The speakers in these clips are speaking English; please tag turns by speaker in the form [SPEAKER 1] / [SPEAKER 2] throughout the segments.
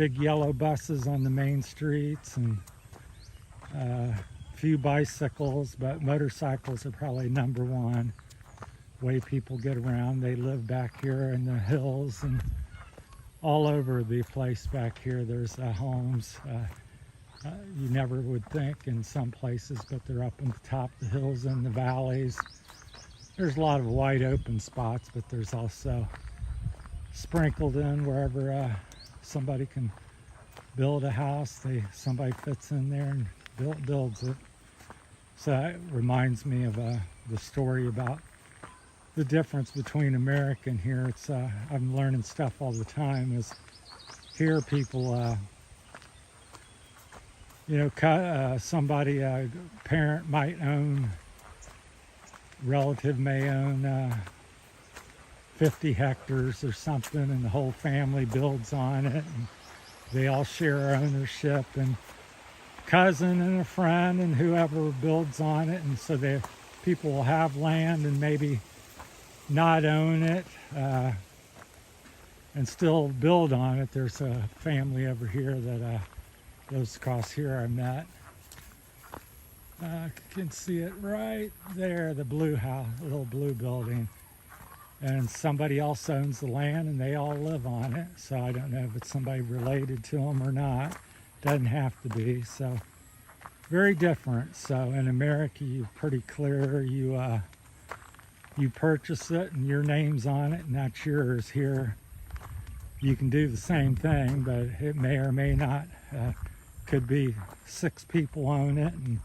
[SPEAKER 1] big yellow buses on the main streets, and a few bicycles, but motorcycles are probably number one way people get around. They live back here in the hills and all over the place back here. There's homes. You never would think in some places, but they're up on the top of the hills and the valleys. There's a lot of wide open spots, but there's also sprinkled in wherever somebody can build a house. Somebody fits in there and builds it. So it reminds me of the story about the difference between America and here. It's I'm learning stuff all the time. Is here people, somebody, a parent might own, relative may own 50 hectares or something, and the whole family builds on it, and they all share ownership, and cousin and a friend and whoever builds on it, and so people will have land and maybe not own it and still build on it. There's a family over here that goes across here I met. You can see it right there, the blue house, little blue building. And somebody else owns the land and they all live on it. So I don't know if it's somebody related to them or not. Doesn't have to be. So very different. So in America, you're pretty clear. You purchase it and your name's on it and that's yours. Here, you can do the same thing, but it may or may not. Could be 6 people own it and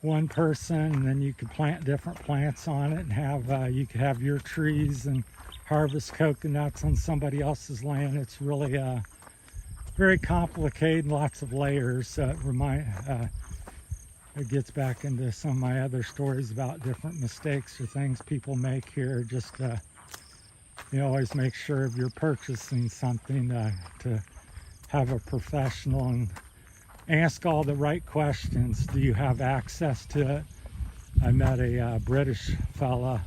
[SPEAKER 1] one person, and then you could plant different plants on it and have you could have your trees and harvest coconuts on somebody else's land. It's really very complicated, lots of layers. It gets back into some of my other stories about different mistakes or things people make here. Just always make sure if you're purchasing something to have a professional and ask all the right questions. Do you have access to it? I met a British fella.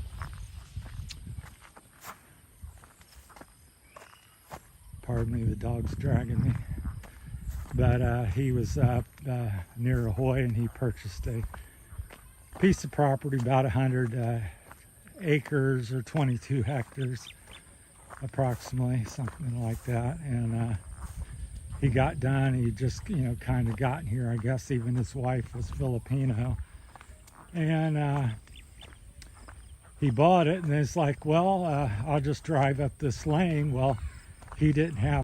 [SPEAKER 1] Pardon me, the dog's dragging me. But he was up near Ahoy, and he purchased a piece of property, about 100 acres or 22 hectares approximately, something like that. And he got done. He just, kind of gotten here. I guess even his wife was Filipino. And he bought it, and it's like, well, I'll just drive up this lane. Well, he didn't have